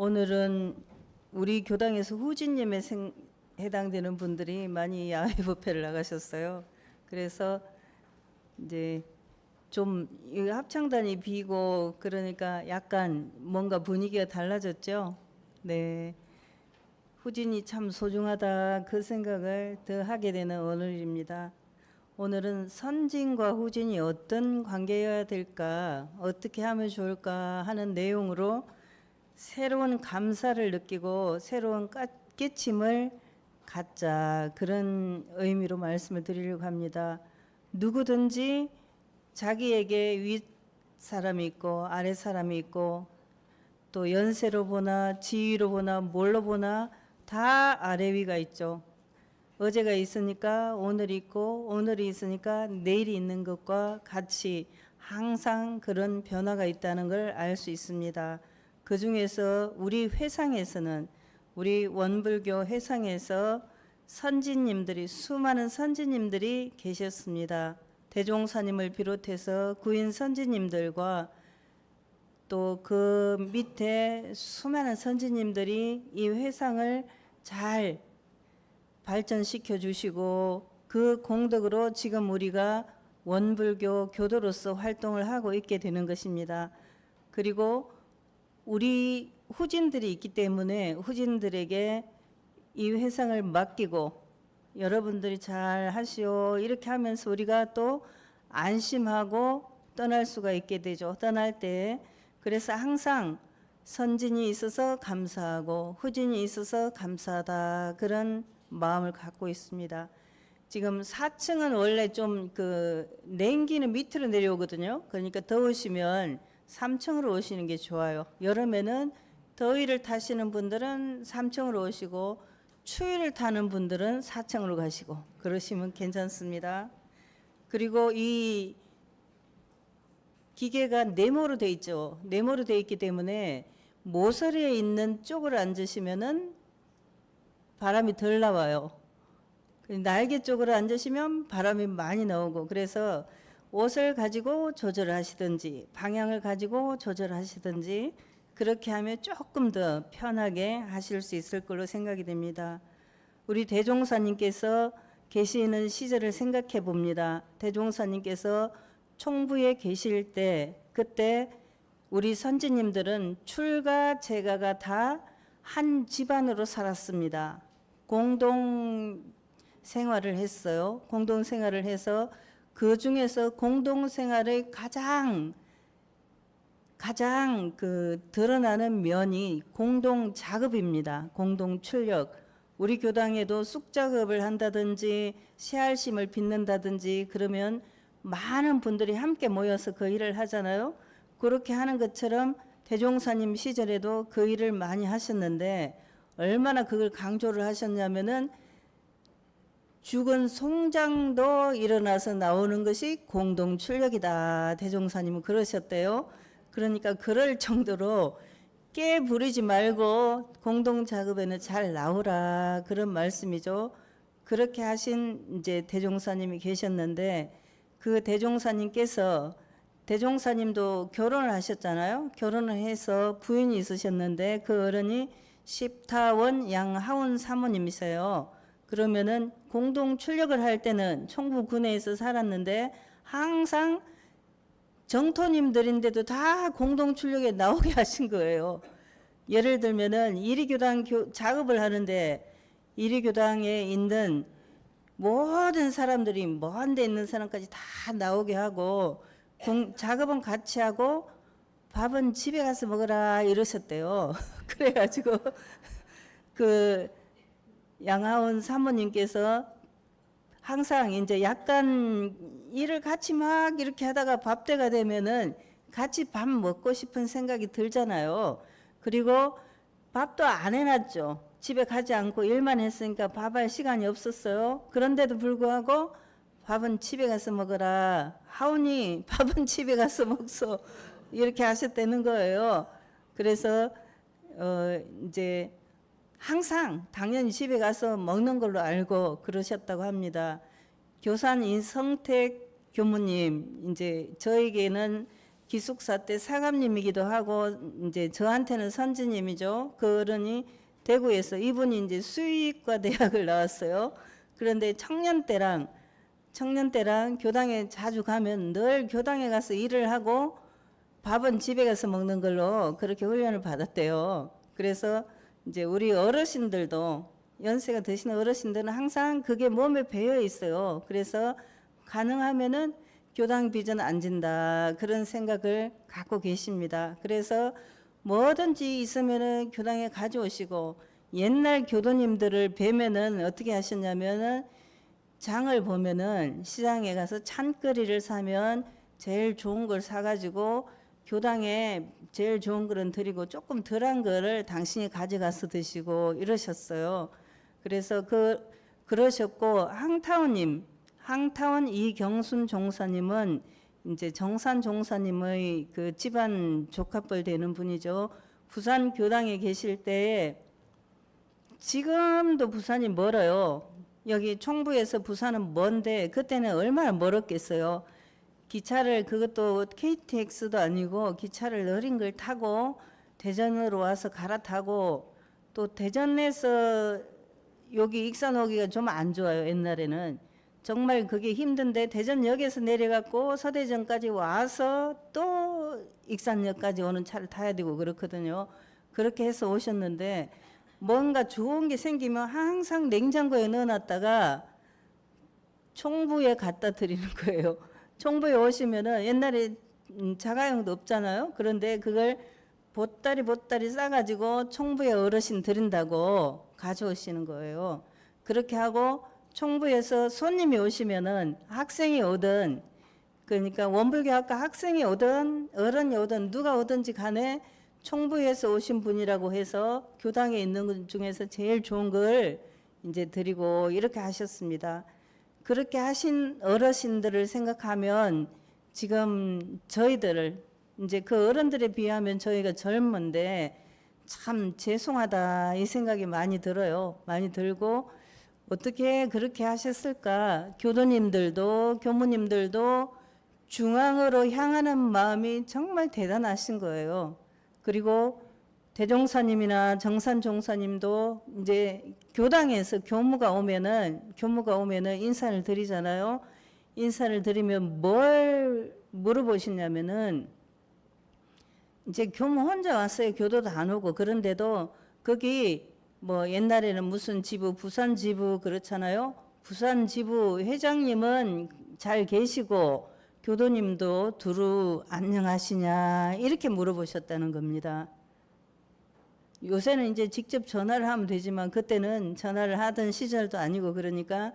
오늘은 우리 교당에서 후진님에 해당되는 분들이 많이 야외 집회를 나가셨어요. 그래서 이제 좀 이 합창단이 비고 그러니까 약간 뭔가 분위기가 달라졌죠. 네, 후진이 참 소중하다 그 생각을 더 하게 되는 오늘입니다. 오늘은 선진과 후진이 어떤 관계여야 될까, 어떻게 하면 좋을까 하는 내용으로 새로운 감사를 느끼고 새로운 깨침을 갖자, 그런 의미로 말씀을 드리려고 합니다. 누구든지 자기에게 윗 사람이 있고 아래 사람이 있고 또 연세로 보나 지위로 보나 뭘로 보나 다 아래 위가 있죠. 어제가 있으니까 오늘이 있고 오늘이 있으니까 내일이 있는 것과 같이 항상 그런 변화가 있다는 걸 알 수 있습니다. 그 중에서 우리 회상에서는, 우리 원불교 회상에서 선진님들이, 수많은 선진님들이 계셨습니다. 대종사님을 비롯해서 구인 선진님들과 또 그 밑에 수많은 선진님들이 이 회상을 잘 발전시켜 주시고 그 공덕으로 지금 우리가 원불교 교도로서 활동을 하고 있게 되는 것입니다. 그리고 우리 후진들이 있기 때문에 후진들에게 이 회상을 맡기고 여러분들이 잘 하시오 이렇게 하면서 우리가 또 안심하고 떠날 수가 있게 되죠. 떠날 때. 그래서 항상 선진이 있어서 감사하고 후진이 있어서 감사하다, 그런 마음을 갖고 있습니다. 지금 4층은 원래 좀 냉기는 밑으로 내려오거든요. 그러니까 더우시면 3층으로 오시는 게 좋아요. 여름에는 더위를 타시는 분들은 3층으로 오시고 추위를 타는 분들은 4층으로 가시고 그러시면 괜찮습니다. 그리고 이 기계가 네모로 돼 있죠. 네모로 돼 있기 때문에 모서리에 있는 쪽으로 앉으시면은 바람이 덜 나와요. 날개 쪽으로 앉으시면 바람이 많이 나오고, 그래서 옷을 가지고 조절하시든지 방향을 가지고 조절하시든지 그렇게 하면 조금 더 편하게 하실 수 있을 걸로 생각이 됩니다. 우리 대종사님께서 계시는 시절을 생각해 봅니다. 대종사님께서 총부에 계실 때, 그때 우리 선지님들은 출가 제가가 다 한 집안으로 살았습니다. 공동 생활을 했어요. 공동 생활을 해서 그 중에서 공동 생활의 가장 드러나는 면이 공동 작업입니다. 공동 출력. 우리 교당에도 쑥 작업을 한다든지 새알심을 빚는다든지 그러면 많은 분들이 함께 모여서 그 일을 하잖아요. 그렇게 하는 것처럼 대종사님 시절에도 그 일을 많이 하셨는데 얼마나 그걸 강조를 하셨냐면은 죽은 송장도 일어나서 나오는 것이 공동 출력이다. 대종사님은 그러셨대요. 그러니까 그럴 정도로 깨 부리지 말고 공동 작업에는 잘 나오라, 그런 말씀이죠. 그렇게 하신 이제 대종사님이 계셨는데, 그 대종사님께서, 대종사님도 결혼을 하셨잖아요. 결혼을 해서 부인이 있으셨는데 그 어른이 십타원 양하운 사모님이세요. 그러면은 공동 출력을 할 때는 총부 군내에서 살았는데 항상 정토님들인데도 다 공동 출력에 나오게 하신 거예요. 예를 들면은 이리교당 작업을 하는데 이리교당에 있는 모든 사람들이 먼 데 있는 사람까지 다 나오게 하고 작업은 같이 하고 밥은 집에 가서 먹어라 이러셨대요. 그래가지고 그 양하원 사모님께서 항상 이제 약간 일을 같이 막 이렇게 하다가 밥 때가 되면은 같이 밥 먹고 싶은 생각이 들잖아요. 그리고 밥도 안 해놨죠. 집에 가지 않고 일만 했으니까 밥할 시간이 없었어요. 그런데도 불구하고 밥은 집에 가서 먹어라. 하오니 밥은 집에 가서 먹소. 이렇게 하셨다는 거예요. 그래서 이제 항상 당연히 집에 가서 먹는 걸로 알고 그러셨다고 합니다. 교산 인성택 교무님, 이제 저에게는 기숙사 때 사감님이기도 하고 이제 저한테는 선지님이죠. 그러니 대구에서 이분이 이제 수의과 대학을 나왔어요. 그런데 청년 때랑 교당에 자주 가면 늘 교당에 가서 일을 하고 밥은 집에 가서 먹는 걸로 그렇게 훈련을 받았대요. 그래서 이제 우리 어르신들도 연세가 드시는 어르신들은 항상 그게 몸에 배어 있어요. 그래서 가능하면은 교당 빚은 안 진다 그런 생각을 갖고 계십니다. 그래서 뭐든지 있으면은 교당에 가져오시고 옛날 교도님들을 뵈면은 어떻게 하셨냐면은 장을 보면은 시장에 가서 찬거리를 사면 제일 좋은 걸 사가지고 교당에 제일 좋은 거는 드리고 조금 덜한 거를 당신이 가져가서 드시고 이러셨어요. 그래서 그러셨고 항타원 이경순 종사님은 이제 정산 종사님의 그 집안 조카뻘 되는 분이죠. 부산 교당에 계실 때에 지금도 부산이 멀어요. 여기 총부에서 부산은 먼데 그때는 얼마나 멀었겠어요. 기차를 그것도 KTX도 아니고 기차를 느린 걸 타고 대전으로 와서 갈아타고 또 대전에서 여기 익산 오기가 좀 안 좋아요. 옛날에는 정말 그게 힘든데 대전역에서 내려갖고 서대전까지 와서 또 익산역까지 오는 차를 타야 되고 그렇거든요. 그렇게 해서 오셨는데 뭔가 좋은 게 생기면 항상 냉장고에 넣어놨다가 총부에 갖다 드리는 거예요. 총부에 오시면은 옛날에 자가용도 없잖아요. 그런데 그걸 보따리 싸가지고 총부에 어르신 드린다고 가져오시는 거예요. 그렇게 하고 총부에서 손님이 오시면은 학생이 오든 그러니까 원불교학과 학생이 오든 어른이 오든 누가 오든지 간에 총부에서 오신 분이라고 해서 교당에 있는 것 중에서 제일 좋은 걸 이제 드리고 이렇게 하셨습니다. 그렇게 하신 어르신들을 생각하면 지금 저희들을 이제 그 어른들에 비하면 저희가 젊은데 참 죄송하다 이 생각이 많이 들어요. 많이 들고 어떻게 그렇게 하셨을까? 교도님들도 교무님들도 중앙으로 향하는 마음이 정말 대단하신 거예요. 그리고 대종사님이나 정산종사님도 이제 교당에서 교무가 오면은 인사를 드리잖아요. 인사를 드리면 뭘 물어보시냐면은 이제 교무 혼자 왔어요. 교도도 안 오고. 그런데도 거기 뭐 옛날에는 무슨 지부, 부산 지부 그렇잖아요. 부산 지부 회장님은 잘 계시고 교도님도 두루 안녕하시냐 이렇게 물어보셨다는 겁니다. 요새는 이제 직접 전화를 하면 되지만 그때는 전화를 하던 시절도 아니고 그러니까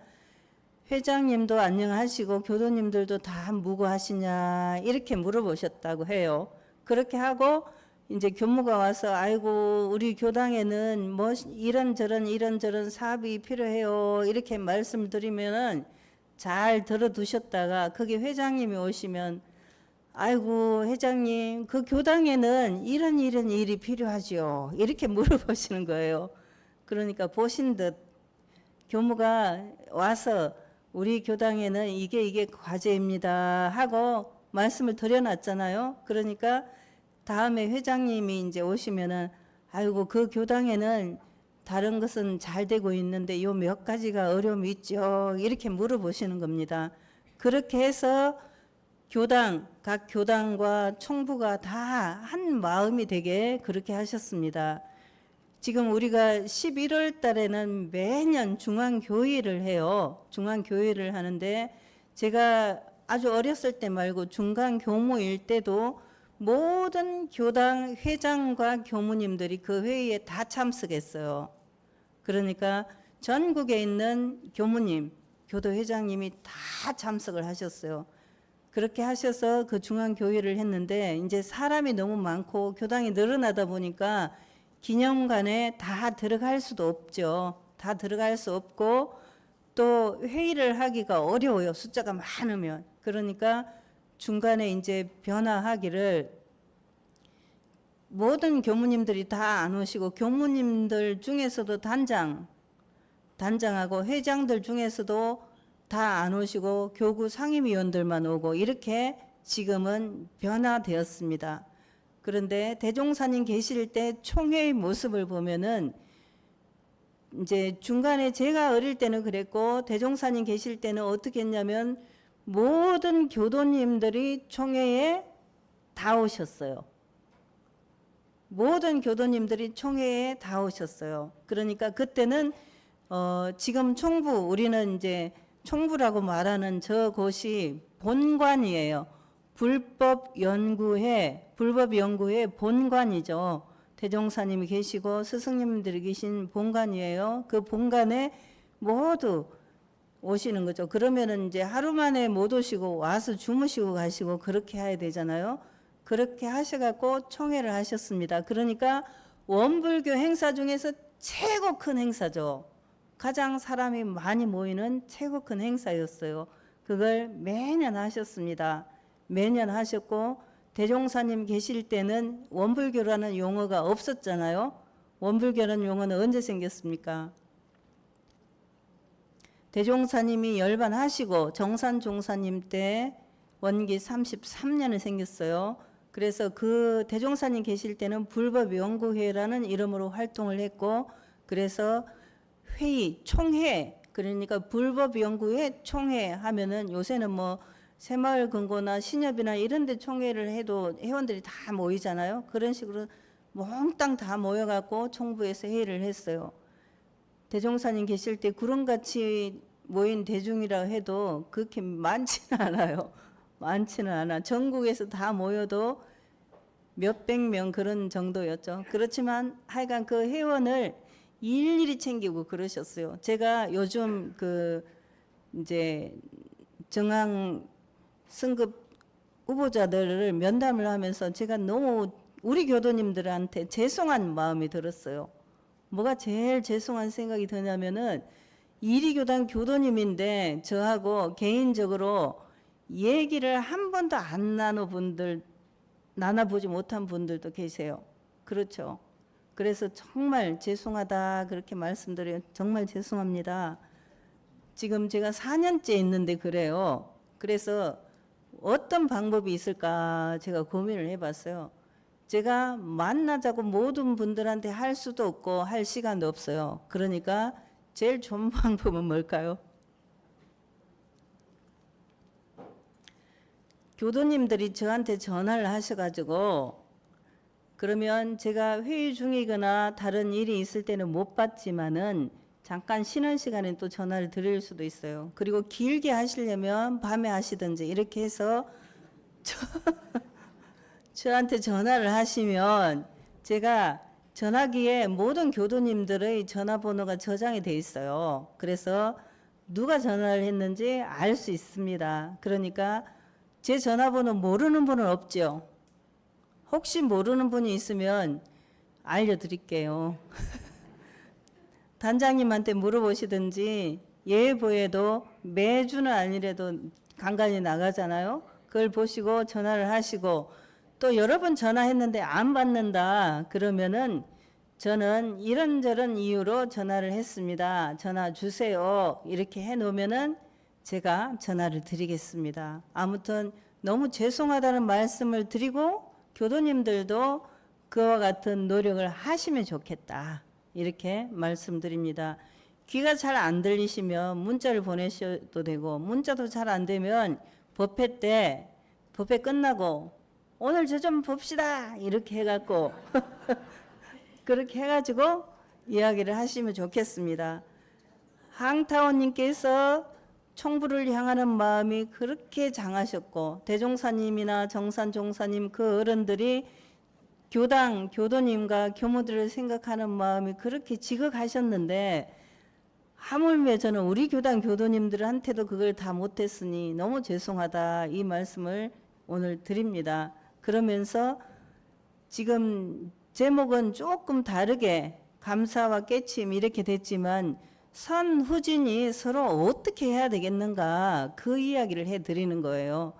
회장님도 안녕하시고 교도님들도 다 무고하시냐 이렇게 물어보셨다고 해요. 그렇게 하고 이제 교무가 와서 아이고 우리 교당에는 뭐 이런저런 사업이 필요해요 이렇게 말씀을 드리면은 잘 들어두셨다가 거기 회장님이 오시면 아이고 회장님 그 교당에는 이런 일이 필요하죠 이렇게 물어보시는 거예요. 그러니까 보신 듯 교무가 와서 우리 교당에는 이게 과제입니다 하고 말씀을 드려놨잖아요. 그러니까 다음에 회장님이 이제 오시면은 아이고 그 교당에는 다른 것은 잘 되고 있는데 요 몇 가지가 어려움이 있죠 이렇게 물어보시는 겁니다. 그렇게 해서 각 교당과 총부가 다 한 마음이 되게 그렇게 하셨습니다. 지금 우리가 11월 달에는 매년 중앙교회를 해요. 중앙교회를 하는데 제가 아주 어렸을 때 말고 중간교무일 때도 모든 교당 회장과 교무님들이 그 회의에 다 참석했어요. 그러니까 전국에 있는 교무님, 교도회장님이 다 참석을 하셨어요. 그렇게 하셔서 그 중앙교회를 했는데 이제 사람이 너무 많고 교당이 늘어나다 보니까 기념관에 다 들어갈 수도 없죠. 다 들어갈 수 없고 또 회의를 하기가 어려워요. 숫자가 많으면. 그러니까 중간에 이제 변화하기를 모든 교무님들이 다 안 오시고 교무님들 중에서도 단장하고 회장들 중에서도 다 안 오시고 교구 상임위원들만 오고 이렇게 지금은 변화되었습니다. 그런데 대종사님 계실 때 총회의 모습을 보면은 이제 중간에 제가 어릴 때는 그랬고 대종사님 계실 때는 어떻게 했냐면 모든 교도님들이 총회에 다 오셨어요. 모든 교도님들이 총회에 다 오셨어요. 그러니까 그때는 지금 총부, 우리는 이제 총부라고 말하는 저곳이 본관이에요. 불법연구회 본관이죠. 대종사님이 계시고 스승님들이 계신 본관이에요. 그 본관에 모두 오시는 거죠. 그러면은 이제 하루 만에 못 오시고 와서 주무시고 가시고 그렇게 해야 되잖아요. 그렇게 하셔갖고 총회를 하셨습니다. 그러니까 원불교 행사 중에서 최고 큰 행사죠. 가장 사람이 많이 모이는 최고 큰 행사였어요. 그걸 매년 하셨습니다. 매년 하셨고 대종사님 계실 때는 원불교라는 용어가 없었잖아요. 원불교라는 용어는 언제 생겼습니까? 대종사님이 열반하시고 정산종사님 때 원기 33년에 생겼어요. 그래서 그 대종사님 계실 때는 불법연구회라는 이름으로 활동을 했고, 그래서 회의, 총회, 그러니까 불법연구회 총회 하면은 요새는 뭐 새마을금고나 신협이나 이런 데 총회를 해도 회원들이 다 모이잖아요. 그런 식으로 몽땅 다 모여갖고 총부에서 회의를 했어요. 대종사님 계실 때 구름같이 모인 대중이라 해도 그렇게 많지는 않아요. 많지는 않아. 전국에서 다 모여도 몇백 명 그런 정도였죠. 그렇지만 하여간 그 회원을 일일이 챙기고 그러셨어요. 제가 요즘 그 이제 정황 승급 후보자들을 면담을 하면서 제가 너무 우리 교도님들한테 죄송한 마음이 들었어요. 뭐가 제일 죄송한 생각이 드냐면은 이리교단 교도님인데 저하고 개인적으로 얘기를 한 번도 안 나눠보지 못한 분들도 계세요. 그렇죠. 그래서 정말 죄송하다 그렇게 말씀드려요. 정말 죄송합니다. 지금 제가 4년째 있는데 그래요. 그래서 어떤 방법이 있을까 제가 고민을 해봤어요. 제가 만나자고 모든 분들한테 할 수도 없고 할 시간도 없어요. 그러니까 제일 좋은 방법은 뭘까요? 교도님들이 저한테 전화를 하셔가지고 그러면 제가 회의 중이거나 다른 일이 있을 때는 못 받지만은 잠깐 쉬는 시간에 또 전화를 드릴 수도 있어요. 그리고 길게 하시려면 밤에 하시든지 이렇게 해서 저한테 전화를 하시면 제가 전화기에 모든 교도님들의 전화번호가 저장이 돼 있어요. 그래서 누가 전화를 했는지 알 수 있습니다. 그러니까 제 전화번호 모르는 분은 없죠. 혹시 모르는 분이 있으면 알려드릴게요. 단장님한테 물어보시든지 예보에도 매주는 아니래도 간간히 나가잖아요. 그걸 보시고 전화를 하시고 또 여러 번 전화했는데 안 받는다 그러면은 저는 이런저런 이유로 전화를 했습니다. 전화 주세요. 이렇게 해놓으면은 제가 전화를 드리겠습니다. 아무튼 너무 죄송하다는 말씀을 드리고 교도님들도 그와 같은 노력을 하시면 좋겠다. 이렇게 말씀드립니다. 귀가 잘 안 들리시면 문자를 보내셔도 되고 문자도 잘 안 되면 법회 때 법회 끝나고 오늘 저 좀 봅시다 이렇게 해갖고 그렇게 해가지고 이야기를 하시면 좋겠습니다. 항타원님께서 총부를 향하는 마음이 그렇게 장하셨고 대종사님이나 정산종사님 그 어른들이 교당, 교도님과 교무들을 생각하는 마음이 그렇게 지극하셨는데 하물며 저는 우리 교당 교도님들한테도 그걸 다 못했으니 너무 죄송하다 이 말씀을 오늘 드립니다. 그러면서 지금 제목은 조금 다르게 감사와 깨침 이렇게 됐지만 선후진이 서로 어떻게 해야 되겠는가 그 이야기를 해드리는 거예요.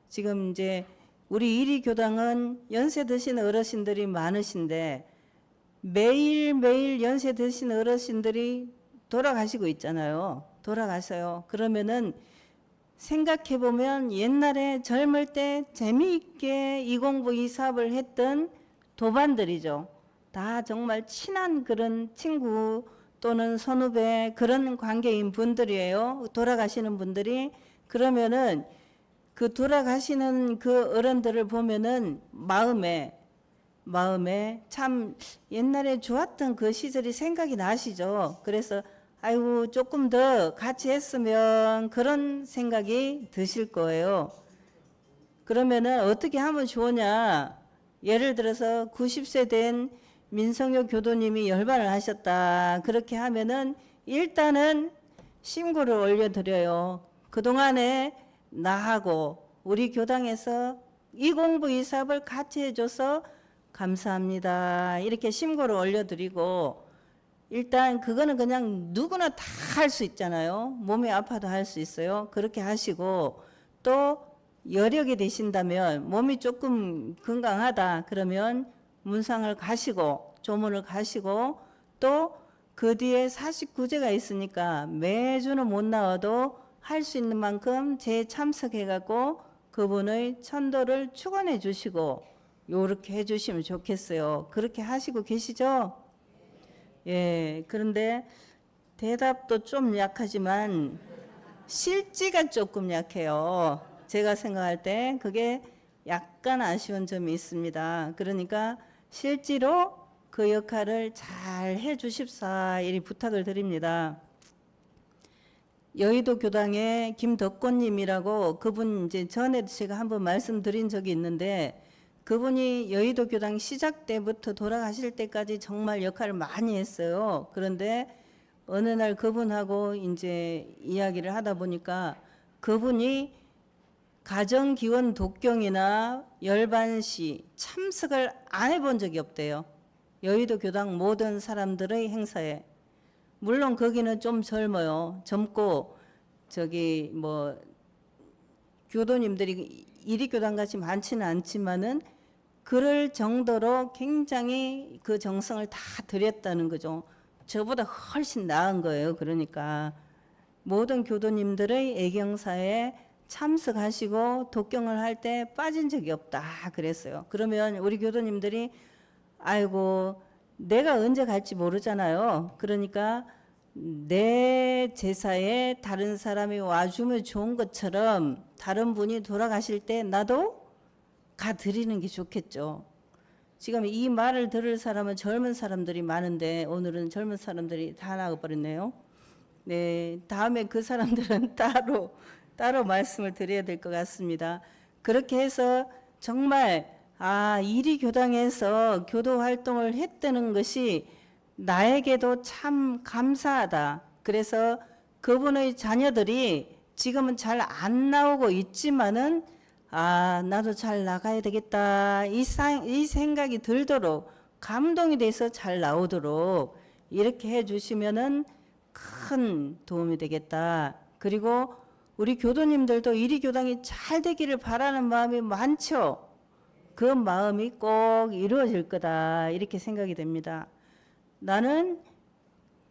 지금 이제 우리 이리교당은 연세 드신 어르신들이 많으신데 매일매일 연세 드신 어르신들이 돌아가시고 있잖아요. 돌아가셔요. 그러면은 생각해 보면 옛날에 젊을 때 재미있게 이 공부 이 사업을 했던 도반들이죠. 다 정말 친한 그런 친구 또는 선후배 그런 관계인 분들이에요. 돌아가시는 분들이. 그러면은 그 돌아가시는 그 어른들을 보면은 마음에 참 옛날에 좋았던 그 시절이 생각이 나시죠. 그래서 아이고 조금 더 같이 했으면 그런 생각이 드실 거예요. 그러면은 어떻게 하면 좋으냐? 예를 들어서 90세 된 민성효 교도님이 열반을 하셨다. 그렇게 하면은 일단은 신고를 올려드려요. 그동안에 나하고 우리 교당에서 이 공부 이 사업을 같이 해줘서 감사합니다. 이렇게 신고를 올려드리고, 일단 그거는 그냥 누구나 다 할 수 있잖아요. 몸이 아파도 할 수 있어요. 그렇게 하시고, 또 여력이 되신다면 몸이 조금 건강하다 그러면 문상을 가시고 조문을 가시고, 또 그 뒤에 49제가 있으니까 매주는 못 나와도 할 수 있는 만큼 재참석해 갖고 그분의 천도를 축원해 주시고 요렇게 해 주시면 좋겠어요. 그렇게 하시고 계시죠? 예. 그런데 대답도 좀 약하지만 실지가 조금 약해요. 제가 생각할 때 그게 약간 아쉬운 점이 있습니다. 그러니까 실제로 그 역할을 잘 해 주십사 이리 부탁을 드립니다. 여의도 교당의 김덕권님이라고, 그분 이제 전에도 제가 한번 말씀드린 적이 있는데, 그분이 여의도 교당 시작 때부터 돌아가실 때까지 정말 역할을 많이 했어요. 그런데 어느 날 그분하고 이제 이야기를 하다 보니까 그분이 가정기원 독경이나 열반시 참석을 안 해본 적이 없대요. 여의도 교당 모든 사람들의 행사에. 물론 거기는 좀 젊어요. 젊고 저기 뭐 교도님들이 이리교당 같이 많지는 않지만은 그럴 정도로 굉장히 그 정성을 다 들였다는 거죠. 저보다 훨씬 나은 거예요. 그러니까 모든 교도님들의 애경사에 참석하시고 독경을 할 때 빠진 적이 없다 그랬어요. 그러면 우리 교도님들이 아이고 내가 언제 갈지 모르잖아요. 그러니까 내 제사에 다른 사람이 와주면 좋은 것처럼 다른 분이 돌아가실 때 나도 가드리는 게 좋겠죠. 지금 이 말을 들을 사람은 젊은 사람들이 많은데 오늘은 젊은 사람들이 다 나가버렸네요. 네, 다음에 그 사람들은 따로 말씀을 드려야 될 것 같습니다. 그렇게 해서 정말 이리교당에서 교도 활동을 했다는 것이 나에게도 참 감사하다. 그래서 그분의 자녀들이 지금은 잘 안 나오고 있지만은 나도 잘 나가야 되겠다. 이 생각이 들도록 감동이 돼서 잘 나오도록 이렇게 해 주시면은 큰 도움이 되겠다. 그리고 우리 교도님들도 이리교당이 잘 되기를 바라는 마음이 많죠. 그 마음이 꼭 이루어질 거다 이렇게 생각이 됩니다. 나는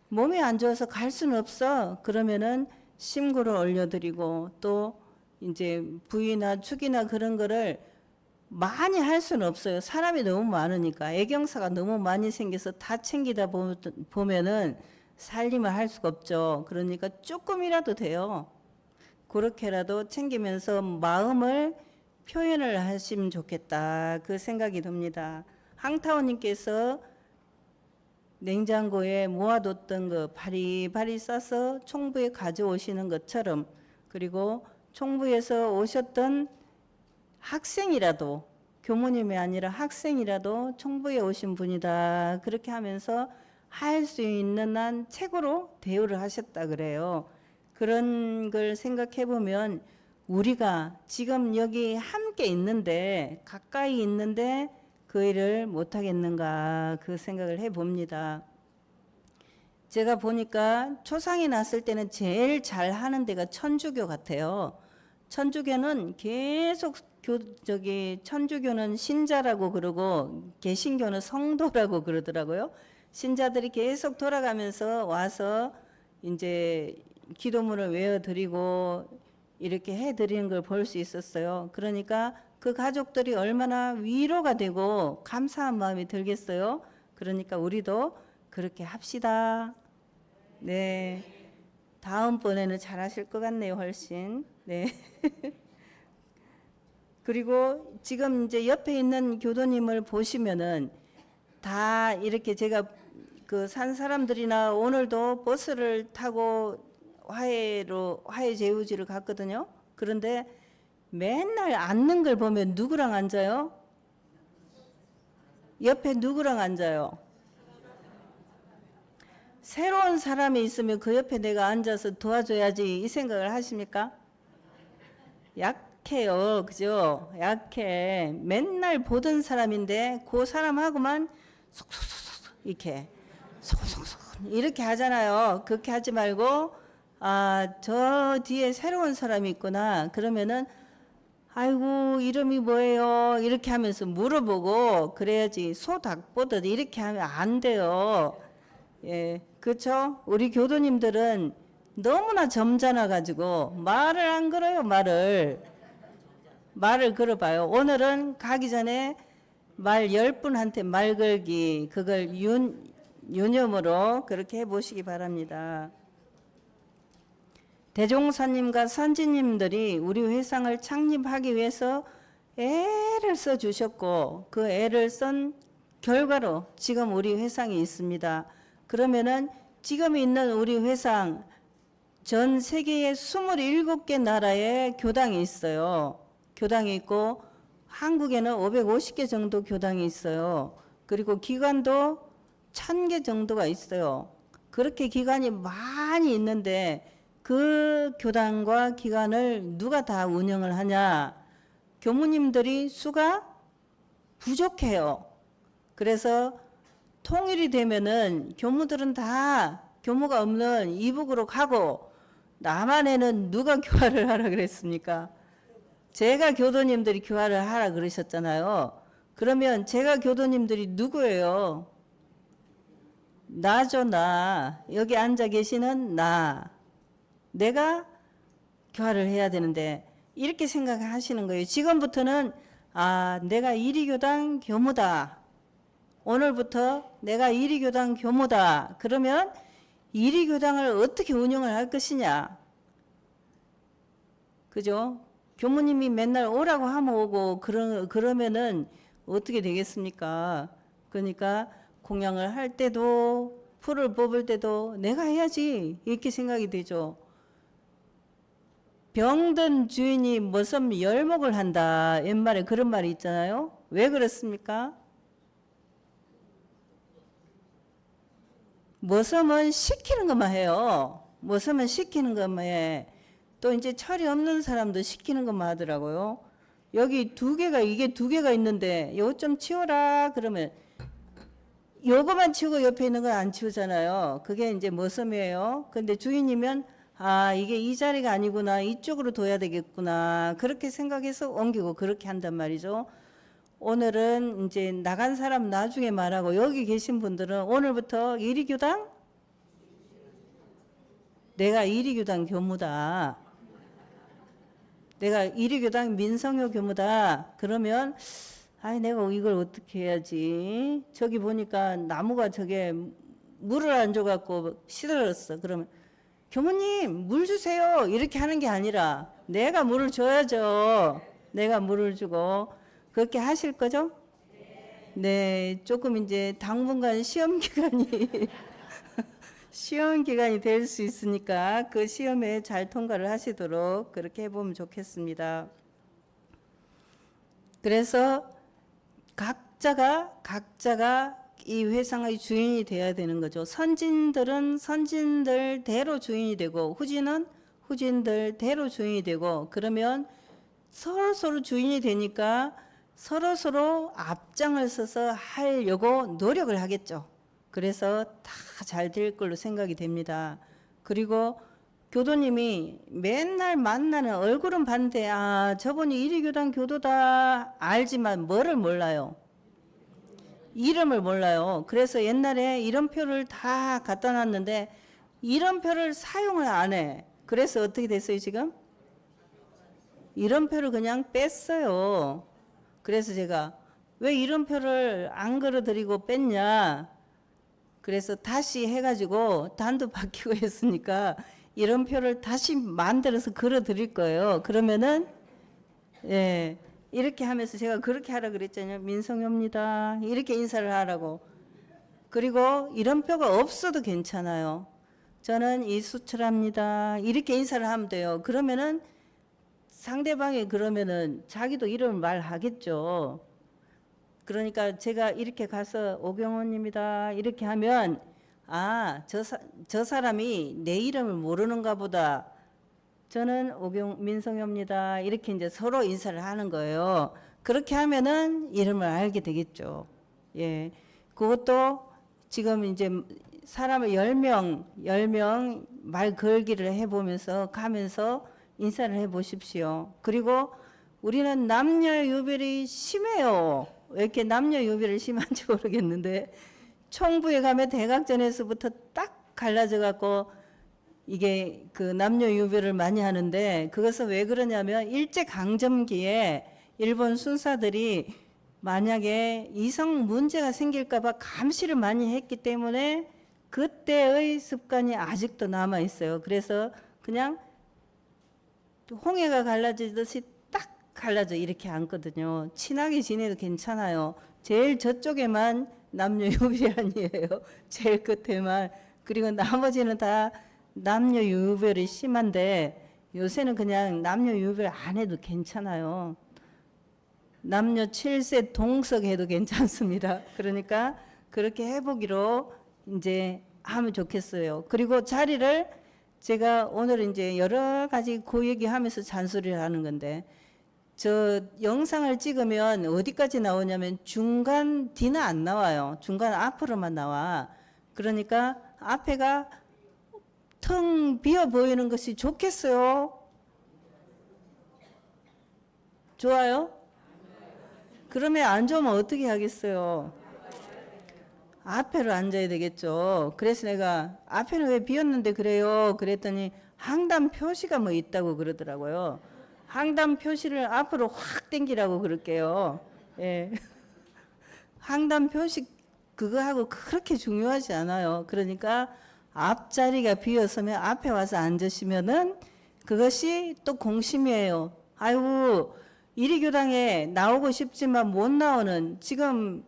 몸이 안 좋아서 갈 수는 없어. 그러면은 심구를 올려드리고 또 이제 부위나 축이나 그런 거를 많이 할 수는 없어요. 사람이 너무 많으니까 애경사가 너무 많이 생겨서 다 챙기다 보면은 살림을 할 수가 없죠. 그러니까 조금이라도 돼요. 그렇게라도 챙기면서 마음을 표현을 하시면 좋겠다 그 생각이 듭니다. 항타원님께서 냉장고에 모아뒀던 거 바리바리 싸서 총부에 가져오시는 것처럼, 그리고 총부에서 오셨던 학생이라도, 교무님이 아니라 학생이라도 총부에 오신 분이다 그렇게 하면서 할 수 있는 한 책으로 대우를 하셨다 그래요. 그런 걸 생각해 보면 우리가 지금 여기 함께 있는데, 가까이 있는데 그 일을 못하겠는가 그 생각을 해봅니다. 제가 보니까 초상이 났을 때는 제일 잘하는 데가 천주교 같아요. 천주교는 계속 천주교는 신자라고 그러고 개신교는 성도라고 그러더라고요. 신자들이 계속 돌아가면서 와서 이제 기도문을 외워드리고 이렇게 해드리는 걸 볼 수 있었어요. 그러니까 그 가족들이 얼마나 위로가 되고 감사한 마음이 들겠어요. 그러니까 우리도 그렇게 합시다. 네. 다음번에는 잘하실 것 같네요, 훨씬. 네. 그리고 지금 이제 옆에 있는 교도님을 보시면은 다 이렇게 제가 그 산 사람들이나 오늘도 버스를 타고 화해 제우지를 갔거든요. 그런데 맨날 앉는 걸 보면 누구랑 앉아요? 옆에 누구랑 앉아요? 새로운 사람이 있으면 그 옆에 내가 앉아서 도와줘야지 이 생각을 하십니까? 약해요. 그죠? 약해. 맨날 보던 사람인데 그 사람하고만 속속속속 이렇게 속속속 이렇게 하잖아요. 그렇게 하지 말고 저 뒤에 새로운 사람이 있구나. 그러면은 아이고 이름이 뭐예요? 이렇게 하면서 물어보고 그래야지 소닭 보듯 이렇게 하면 안 돼요. 예, 그렇죠? 우리 교도님들은 너무나 점잖아 가지고 말을 안 걸어요. 말을 걸어봐요. 오늘은 가기 전에 말 10분한테 말 걸기 그걸 유념으로 그렇게 해보시기 바랍니다. 대종사님과 선지님들이 우리 회상을 창립하기 위해서 애를 써주셨고 그 애를 쓴 결과로 지금 우리 회상이 있습니다. 그러면은 지금 있는 우리 회상 전 세계에 27개 나라에 교당이 있어요. 교당이 있고 한국에는 550개 정도 교당이 있어요. 그리고 기관도 1000개 정도가 있어요. 그렇게 기관이 많이 있는데 그 교단과 기관을 누가 다 운영을 하냐? 교무님들이 수가 부족해요. 그래서 통일이 되면은 교무들은 다 교무가 없는 이북으로 가고 남한에는 누가 교화를 하라 그랬습니까? 제가 교도님들이 교화를 하라 그러셨잖아요. 그러면 제가 교도님들이 누구예요? 나죠, 나. 여기 앉아 계시는 나. 내가 교화를 해야 되는데 이렇게 생각하시는 거예요. 지금부터는 내가 이리교당 교무다. 오늘부터 내가 이리교당 교무다. 그러면 이리교당을 어떻게 운영을 할 것이냐. 그죠? 교무님이 맨날 오라고 하면 오고 그러면은 어떻게 되겠습니까? 그러니까 공양을 할 때도 풀을 뽑을 때도 내가 해야지 이렇게 생각이 되죠. 병든 주인이 머슴 열목을 한다. 옛말에 그런 말이 있잖아요. 왜 그렇습니까? 머슴은 시키는 것만 해요. 머슴은 시키는 것만 해. 또 이제 철이 없는 사람도 시키는 것만 하더라고요. 여기 이게 두 개가 있는데 요거 좀 치워라 그러면 요거만 치우고 옆에 있는 건 안 치우잖아요. 그게 이제 머슴이에요. 근데 주인이면 이게 이 자리가 아니구나. 이쪽으로 둬야 되겠구나. 그렇게 생각해서 옮기고 그렇게 한단 말이죠. 오늘은 이제 나간 사람 나중에 말하고 여기 계신 분들은 오늘부터 이리교당? 내가 이리교당 교무다. 내가 이리교당 민성효 교무다. 그러면 내가 이걸 어떻게 해야지. 저기 보니까 나무가 저게 물을 안 줘갖고 시들었어. 그러면 교무님 물 주세요. 이렇게 하는 게 아니라 내가 물을 줘야죠. 내가 물을 주고 그렇게 하실 거죠? 네, 조금 이제 당분간 시험 기간이 시험 기간이 될 수 있으니까 그 시험에 잘 통과를 하시도록 그렇게 해보면 좋겠습니다. 그래서 각자가 이 회상의 주인이 되어야 되는 거죠. 선진들은 선진들대로 주인이 되고 후진은 후진들대로 주인이 되고 그러면 서로 주인이 되니까 서로 앞장을 서서 하려고 노력을 하겠죠. 그래서 다 잘 될 걸로 생각이 됩니다. 그리고 교도님이 맨날 만나는 얼굴은 봤는데 저분이 이리교당 교도다 알지만 뭐를 몰라요. 이름을 몰라요. 그래서 옛날에 이름표를 다 갖다 놨는데 이름표를 사용을 안 해. 그래서 어떻게 됐어요 지금? 이름표를 그냥 뺐어요. 그래서 제가 왜 이름표를 안 걸어드리고 뺐냐. 그래서 다시 해가지고 단도 바뀌고 했으니까 이름표를 다시 만들어서 걸어드릴 거예요. 그러면은 예, 이렇게 하면서 제가 그렇게 하라 그랬잖아요. 민성엽니다. 이렇게 인사를 하라고. 그리고 이름표가 없어도 괜찮아요. 저는 이수철합니다. 이렇게 인사를 하면 돼요. 그러면은 상대방이 그러면은 자기도 이름을 말하겠죠. 그러니까 제가 이렇게 가서 오경호입니다. 이렇게 하면 아, 저 사람이 내 이름을 모르는가 보다. 저는 민성엽입니다. 이렇게 이제 서로 인사를 하는 거예요. 그렇게 하면은 이름을 알게 되겠죠. 예. 그것도 지금 이제 사람을 10명 말 걸기를 해보면서 가면서 인사를 해 보십시오. 그리고 우리는 남녀 유별이 심해요. 왜 이렇게 남녀 유별이 심한지 모르겠는데 총부에 가면 대각전에서부터 딱 갈라져 갖고 이게 그 남녀 유별을 많이 하는데 그것은 왜 그러냐면 일제강점기에 일본 순사들이 만약에 이성 문제가 생길까봐 감시를 많이 했기 때문에 그때의 습관이 아직도 남아 있어요. 그래서 그냥 홍해가 갈라지듯이 딱 갈라져 이렇게 앉거든요. 친하게 지내도 괜찮아요. 제일 저쪽에만 남녀 유별이 아니에요. 제일 끝에만. 그리고 나머지는 다 남녀 유별이 심한데 요새는 그냥 남녀 유별 안 해도 괜찮아요. 남녀 7세 동석해도 괜찮습니다. 그러니까 그렇게 해보기로 이제 하면 좋겠어요. 그리고 자리를 제가 오늘 이제 여러 가지 그 얘기하면서 잔소리를 하는 건데 저 영상을 찍으면 어디까지 나오냐면 중간 뒤는 안 나와요. 중간 앞으로만 나와. 그러니까 앞에가 텅 비어 보이는 것이 좋겠어요. 좋아요? 그러면 안 좋으면 어떻게 하겠어요? 앞에로 앉아야 되겠죠. 그래서 내가 앞에는 왜 비었는데 그래요? 그랬더니 항단 표시가 뭐 있다고 그러더라고요. 항단 표시를 앞으로 확 당기라고 그럴게요. 예. 항단 표시 그거하고 그렇게 중요하지 않아요. 그러니까 앞자리가 비었으면 앞에 와서 앉으시면은 그것이 또 공심이에요. 아이고 이리교당에 나오고 싶지만 못 나오는 지금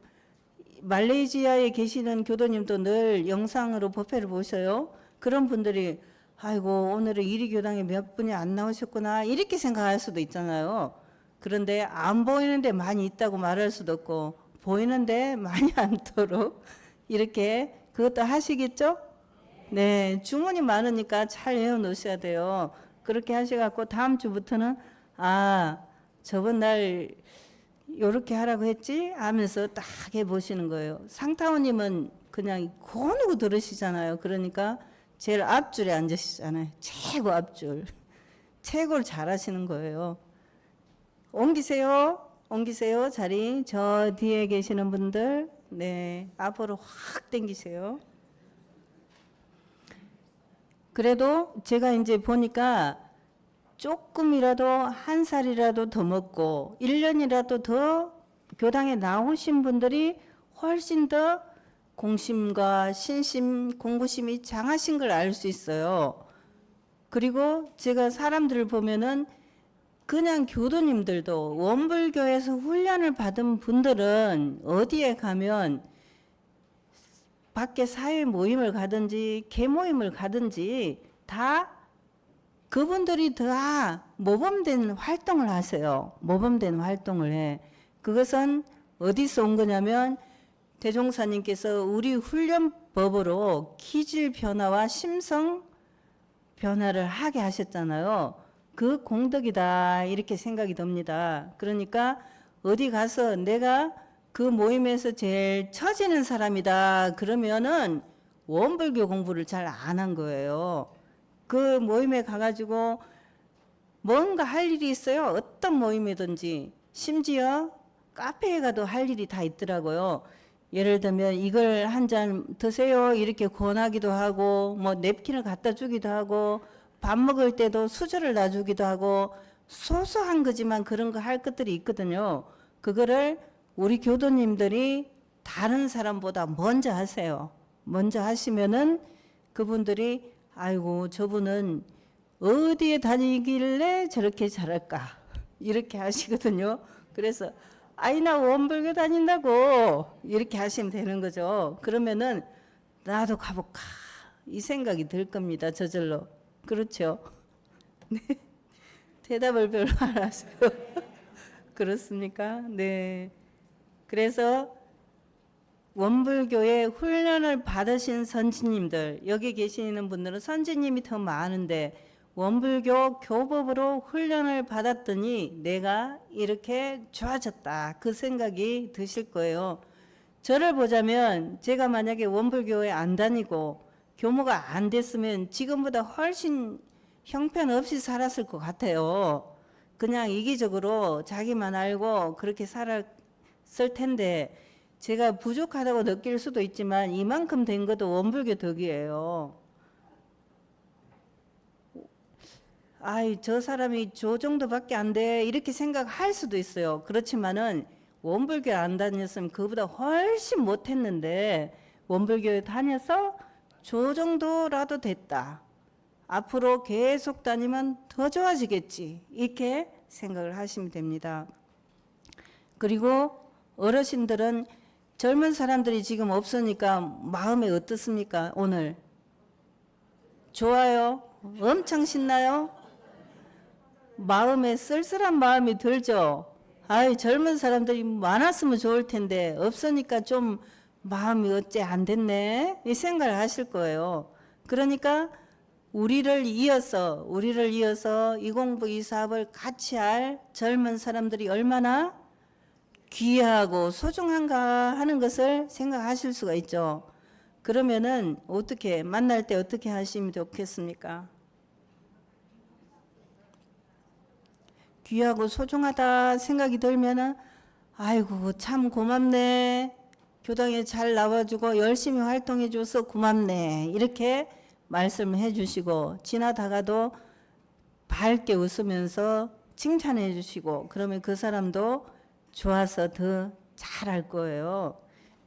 말레이시아에 계시는 교도님도 늘 영상으로 법회를 보셔요. 그런 분들이 아이고 오늘은 이리교당에 몇 분이 안 나오셨구나 이렇게 생각할 수도 있잖아요. 그런데 안 보이는데 많이 있다고 말할 수도 없고 보이는데 많이 않도록 이렇게 그것도 하시겠죠? 네, 주문이 많으니까 잘 외워놓으셔야 돼요. 그렇게 하셔갖고 다음 주부터는 아 저번 날 요렇게 하라고 했지 하면서 딱 해보시는 거예요. 상타원님은 그냥 고누고 들으시잖아요. 그러니까 제일 앞줄에 앉으시잖아요. 최고 앞줄. 최고를 잘하시는 거예요. 옮기세요. 옮기세요. 자리. 저 뒤에 계시는 분들 네 앞으로 확 당기세요. 그래도 제가 이제 보니까 조금이라도 한 살이라도 더 먹고 1년이라도 더 교당에 나오신 분들이 훨씬 더 공심과 신심, 공부심이 장하신 걸 알 수 있어요. 그리고 제가 사람들을 보면은 그냥 교도님들도 원불교에서 훈련을 받은 분들은 어디에 가면 밖에 사회 모임을 가든지 개모임을 가든지 다 그분들이 다 모범된 활동을 하세요. 모범된 활동을 해. 그것은 어디서 온 거냐면 대종사님께서 우리 훈련법으로 기질 변화와 심성 변화를 하게 하셨잖아요. 그 공덕이다 이렇게 생각이 듭니다. 그러니까 어디 가서 내가 그 모임에서 제일 처지는 사람이다 그러면은 원불교 공부를 잘 안 한 거예요. 그 모임에 가가지고 뭔가 할 일이 있어요. 어떤 모임이든지 심지어 카페에 가도 할 일이 다 있더라고요. 예를 들면 이걸 한 잔 드세요 이렇게 권하기도 하고 뭐 냅킨을 갖다 주기도 하고 밥 먹을 때도 수저를 놔주기도 하고 소소한 거지만 그런 거 할 것들이 있거든요. 그거를 우리 교도님들이 다른 사람보다 먼저 하세요. 먼저 하시면은 그분들이 아이고 저분은 어디에 다니길래 저렇게 잘할까 이렇게 하시거든요. 그래서 아이 나 원불교 다닌다고 이렇게 하시면 되는 거죠. 그러면은 나도 가볼까 이 생각이 들 겁니다. 저절로. 그렇죠? 네. 대답을 별로 안 하세요. 그렇습니까? 네. 그래서 원불교의 훈련을 받으신 선지님들, 여기 계시는 분들은 선지님이 더 많은데 원불교 교법으로 훈련을 받았더니 내가 이렇게 좋아졌다. 그 생각이 드실 거예요. 저를 보자면 제가 만약에 원불교에 안 다니고 교모가 안 됐으면 지금보다 훨씬 형편없이 살았을 것 같아요. 그냥 이기적으로 자기만 알고 그렇게 살았을 텐데 제가 부족하다고 느낄 수도 있지만 이만큼 된 것도 원불교 덕이에요. 아이 저 사람이 저 정도밖에 안 돼 이렇게 생각할 수도 있어요. 그렇지만은 원불교 안 다녔으면 그보다 훨씬 못했는데 원불교에 다녀서 저 정도라도 됐다. 앞으로 계속 다니면 더 좋아지겠지. 이렇게 생각을 하시면 됩니다. 그리고 어르신들은 젊은 사람들이 지금 없으니까 마음이 어떻습니까? 오늘 좋아요? 엄청 신나요? 마음에 쓸쓸한 마음이 들죠? 아이 젊은 사람들이 많았으면 좋을 텐데 없으니까 좀 마음이 어째 안 됐네 이 생각을 하실 거예요. 그러니까 우리를 이어서 이 공부 이 사업을 같이 할 젊은 사람들이 얼마나 귀하고 소중한가 하는 것을 생각하실 수가 있죠. 그러면은 어떻게 만날 때 어떻게 하시면 좋겠습니까? 귀하고 소중하다 생각이 들면은 아이고 참 고맙네. 교당에 잘 나와주고 열심히 활동해줘서 고맙네. 이렇게 말씀을 해주시고 지나다가도 밝게 웃으면서 칭찬해 주시고 그러면 그 사람도 좋아서 더 잘할 거예요.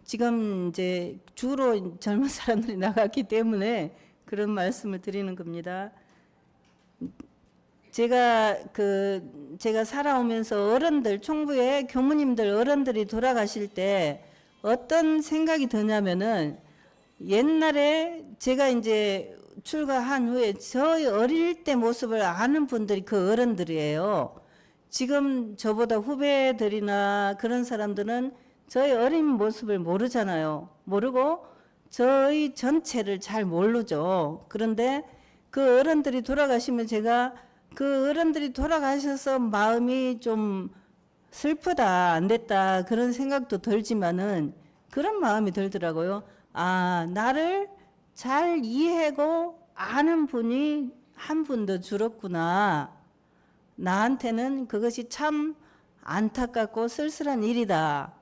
지금 이제 주로 젊은 사람들이 나갔기 때문에 그런 말씀을 드리는 겁니다. 제가 살아오면서 어른들, 총부에 교무님들 어른들이 돌아가실 때 어떤 생각이 드냐면은 옛날에 제가 이제 출가한 후에 저희 어릴 때 모습을 아는 분들이 그 어른들이에요. 지금 저보다 후배들이나 그런 사람들은 저희 어린 모습을 모르잖아요. 모르고 저희 전체를 잘 모르죠. 그런데 그 어른들이 돌아가시면 제가 그 어른들이 돌아가셔서 마음이 좀 슬프다, 안 됐다 그런 생각도 들지만은 그런 마음이 들더라고요. 아, 나를 잘 이해하고 아는 분이 한 분 더 줄었구나. 나한테는 그것이 참 안타깝고 쓸쓸한 일이다.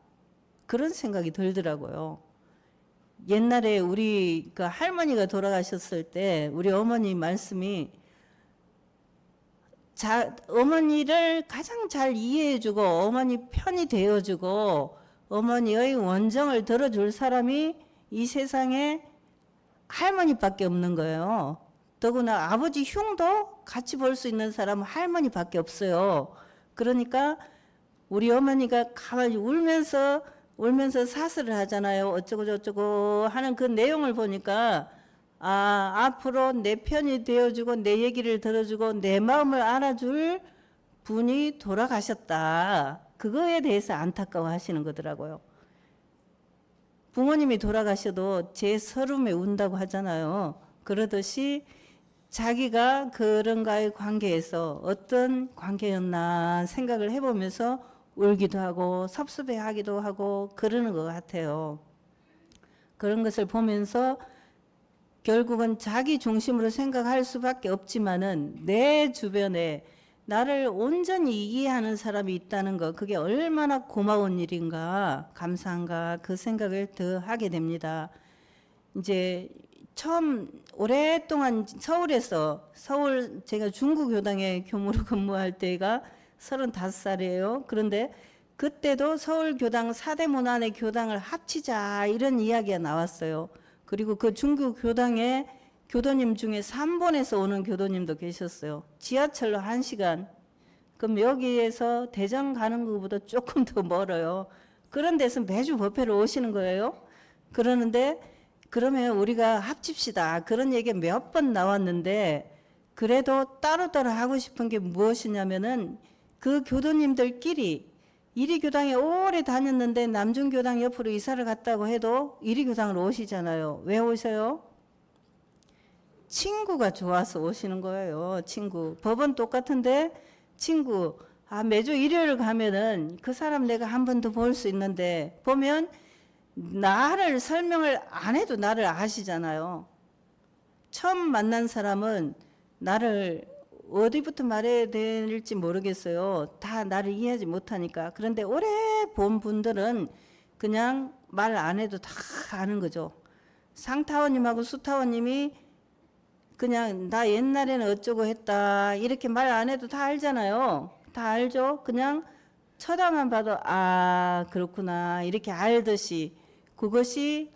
그런 생각이 들더라고요. 옛날에 우리 그 할머니가 돌아가셨을 때 우리 어머니 말씀이 어머니를 가장 잘 이해해주고 어머니 편이 되어주고 어머니의 원정을 들어줄 사람이 이 세상에 할머니밖에 없는 거예요. 더구나 아버지 흉도 같이 볼 수 있는 사람은 할머니밖에 없어요. 그러니까 우리 어머니가 가만히 울면서 사슬을 하잖아요. 어쩌고 저쩌고 하는 그 내용을 보니까 아, 앞으로 내 편이 되어주고 내 얘기를 들어주고 내 마음을 알아줄 분이 돌아가셨다. 그거에 대해서 안타까워 하시는 거더라고요. 부모님이 돌아가셔도 제 서름에 운다고 하잖아요. 그러듯이 자기가 그런가의 관계에서 어떤 관계였나 생각을 해보면서 울기도 하고 섭섭해하기도 하고 그러는 것 같아요. 그런 것을 보면서 결국은 자기 중심으로 생각할 수밖에 없지만은 내 주변에 나를 온전히 이해하는 사람이 있다는 것, 그게 얼마나 고마운 일인가, 감사한가 그 생각을 더 하게 됩니다. 이제 처음 오랫동안 서울 제가 중구교당에 교무로 근무할 때가 35살이에요. 그런데 그때도 서울교당 4대 문안의 교당을 합치자 이런 이야기가 나왔어요. 그리고 그 중구교당에 교도님 중에 3번에서 오는 교도님도 계셨어요. 지하철로 1시간. 그럼 여기에서 대전 가는 것보다 조금 더 멀어요. 그런 데서 매주 법회를 오시는 거예요. 그러는데 그러면 우리가 합칩시다. 그런 얘기 몇 번 나왔는데 그래도 따로따로 하고 싶은 게 무엇이냐면은 그 교도님들끼리 이리교당에 오래 다녔는데 남중교당 옆으로 이사를 갔다고 해도 이리교당으로 오시잖아요. 왜 오셔요? 친구가 좋아서 오시는 거예요. 친구. 법은 똑같은데 친구. 매주 일요일 가면은 그 사람 내가 한 번 더 볼 수 있는데 보면 나를 설명을 안 해도 나를 아시잖아요. 처음 만난 사람은 나를 어디부터 말해야 될지 모르겠어요. 다 나를 이해하지 못하니까. 그런데 오래 본 분들은 그냥 말 안 해도 다 아는 거죠. 상타원님하고 수타원님이 그냥 나 옛날에는 어쩌고 했다 이렇게 말 안 해도 다 알잖아요. 다 알죠. 그냥 쳐다만 봐도 그렇구나 이렇게 알듯이 그것이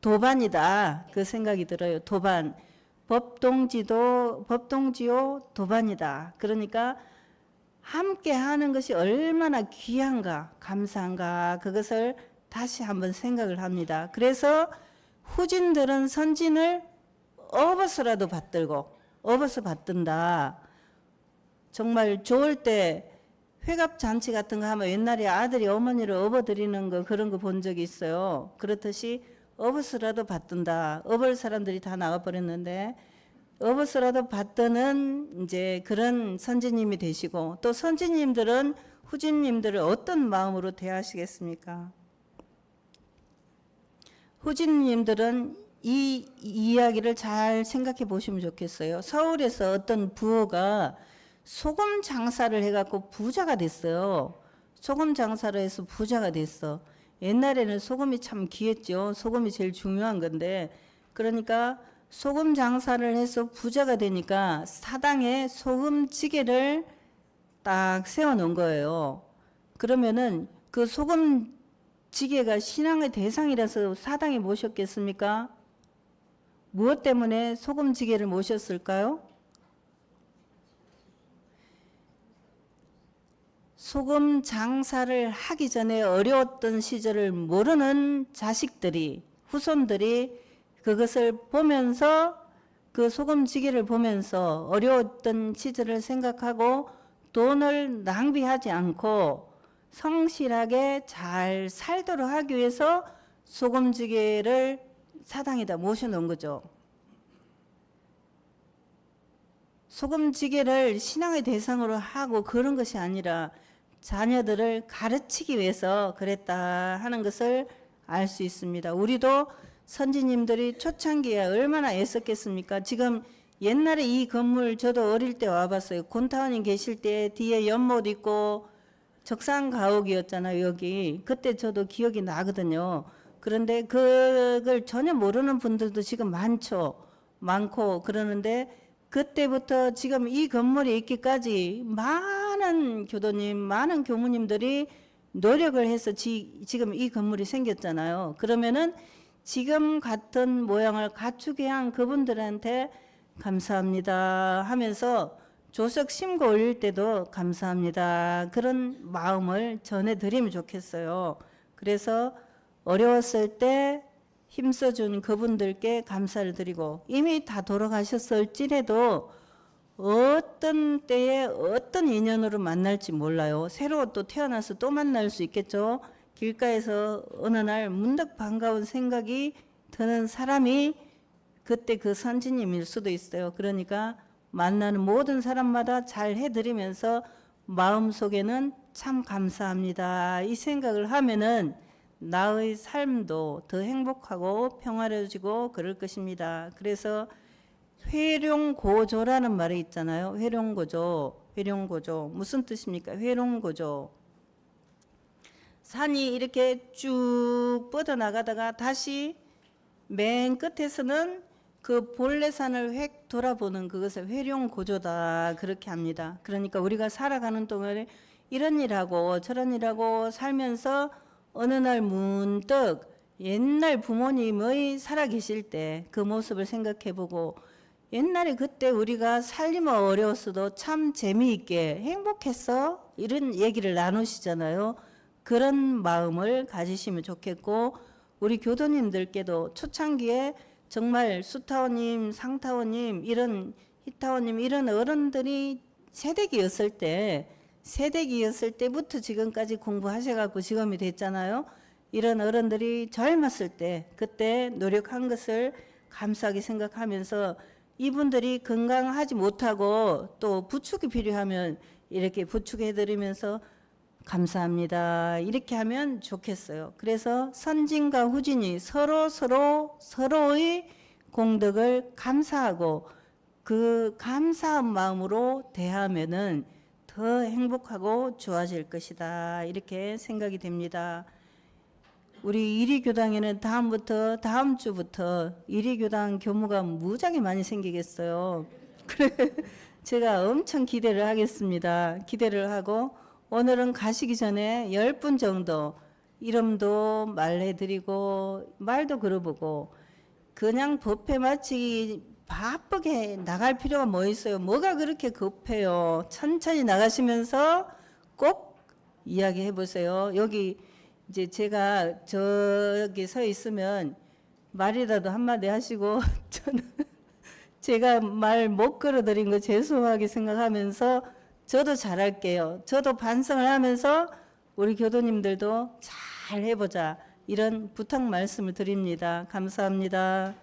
도반이다 그 생각이 들어요. 도반. 법동지요 도반이다. 그러니까 함께 하는 것이 얼마나 귀한가 감사한가 그것을 다시 한번 생각을 합니다. 그래서 후진들은 선진을 업어서라도 받든다. 정말 좋을 때 회갑잔치 같은 거 하면 옛날에 아들이 어머니를 업어드리는 거 그런 거 본 적이 있어요. 그렇듯이 업어서라도 받든다. 업을 사람들이 다 나가버렸는데 업어서라도 받드는 이제 그런 선지님이 되시고 또 선지님들은 후진님들을 어떤 마음으로 대하시겠습니까? 후진님들은 이 이야기를 잘 생각해 보시면 좋겠어요. 서울에서 어떤 부호가 소금 장사를 해갖고 부자가 됐어요. 소금 장사를 해서 부자가 됐어. 옛날에는 소금이 참 귀했죠. 소금이 제일 중요한 건데 그러니까 소금 장사를 해서 부자가 되니까 사당에 소금지게를 딱 세워놓은 거예요. 그러면은 그 소금지게가 신앙의 대상이라서 사당에 모셨겠습니까? 무엇 때문에 소금지게를 모셨을까요? 소금 장사를 하기 전에 어려웠던 시절을 모르는 자식들이 후손들이 그것을 보면서 그 소금지게를 보면서 어려웠던 시절을 생각하고 돈을 낭비하지 않고 성실하게 잘 살도록 하기 위해서 소금지게를 사당에다 모셔놓은 거죠. 소금지게를 신앙의 대상으로 하고 그런 것이 아니라 자녀들을 가르치기 위해서 그랬다 하는 것을 알 수 있습니다. 우리도 선지님들이 초창기에 얼마나 애썼겠습니까? 지금 옛날에 이 건물 저도 어릴 때 와봤어요. 곤타원님 계실 때 뒤에 연못 있고 적산가옥이었잖아요. 여기 그때 저도 기억이 나거든요. 그런데 그걸 전혀 모르는 분들도 지금 많고 그러는데 그때부터 지금 이 건물이 있기까지 많은 교도님, 많은 교무님들이 노력을 해서 지금 이 건물이 생겼잖아요. 그러면은 지금 같은 모양을 갖추게 한 그분들한테 감사합니다 하면서 조석 심고 올릴 때도 감사합니다. 그런 마음을 전해드리면 좋겠어요. 그래서 어려웠을 때 힘써준 그분들께 감사를 드리고 이미 다 돌아가셨을지라도 어떤 때에 어떤 인연으로 만날지 몰라요. 새로 또 태어나서 또 만날 수 있겠죠. 길가에서 어느 날 문득 반가운 생각이 드는 사람이 그때 그 선지님일 수도 있어요. 그러니까 만나는 모든 사람마다 잘 해드리면서 마음속에는 참 감사합니다. 이 생각을 하면은 나의 삶도 더 행복하고 평화로워지고 그럴 것입니다. 그래서 회룡고조라는 말이 있잖아요. 회룡고조. 무슨 뜻입니까? 회룡고조. 산이 이렇게 쭉 뻗어나가다가 다시 맨 끝에서는 그 본래산을 획 돌아보는 그것을 회룡고조다 그렇게 합니다. 그러니까 우리가 살아가는 동안에 이런 일하고 저런 일하고 살면서 어느 날 문득 옛날 부모님의 살아계실 때 그 모습을 생각해보고 옛날에 그때 우리가 살림은 어려웠어도 참 재미있게 행복했어 이런 얘기를 나누시잖아요. 그런 마음을 가지시면 좋겠고 우리 교도님들께도 초창기에 정말 수타오님, 상타오님, 이런 히타오님 이런 어른들이 세대기였을 때부터 지금까지 공부하셔갖고 지금이 됐잖아요. 이런 어른들이 젊었을 때 그때 노력한 것을 감사하게 생각하면서 이분들이 건강하지 못하고 또 부축이 필요하면 이렇게 부축해드리면서 감사합니다. 이렇게 하면 좋겠어요. 그래서 선진과 후진이 서로의 공덕을 감사하고 그 감사한 마음으로 대하면은 더 행복하고 좋아질 것이다. 이렇게 생각이 됩니다. 우리 이리교당에는 다음 주부터 이리교당 교무가 무지하게 많이 생기겠어요. 그래 제가 엄청 기대를 하겠습니다. 기대를 하고 오늘은 가시기 전에 10분 정도 이름도 말해드리고 말도 걸어보고 그냥 법회 마치기 바쁘게 나갈 필요가 뭐 있어요. 뭐가 그렇게 급해요. 천천히 나가시면서 꼭 이야기해 보세요. 여기 이제 제가 저기 서 있으면 말이라도 한마디 하시고 저는 제가 말 못 걸어드린 거 죄송하게 생각하면서 저도 잘할게요. 저도 반성을 하면서 우리 교도님들도 잘 해보자 이런 부탁 말씀을 드립니다. 감사합니다.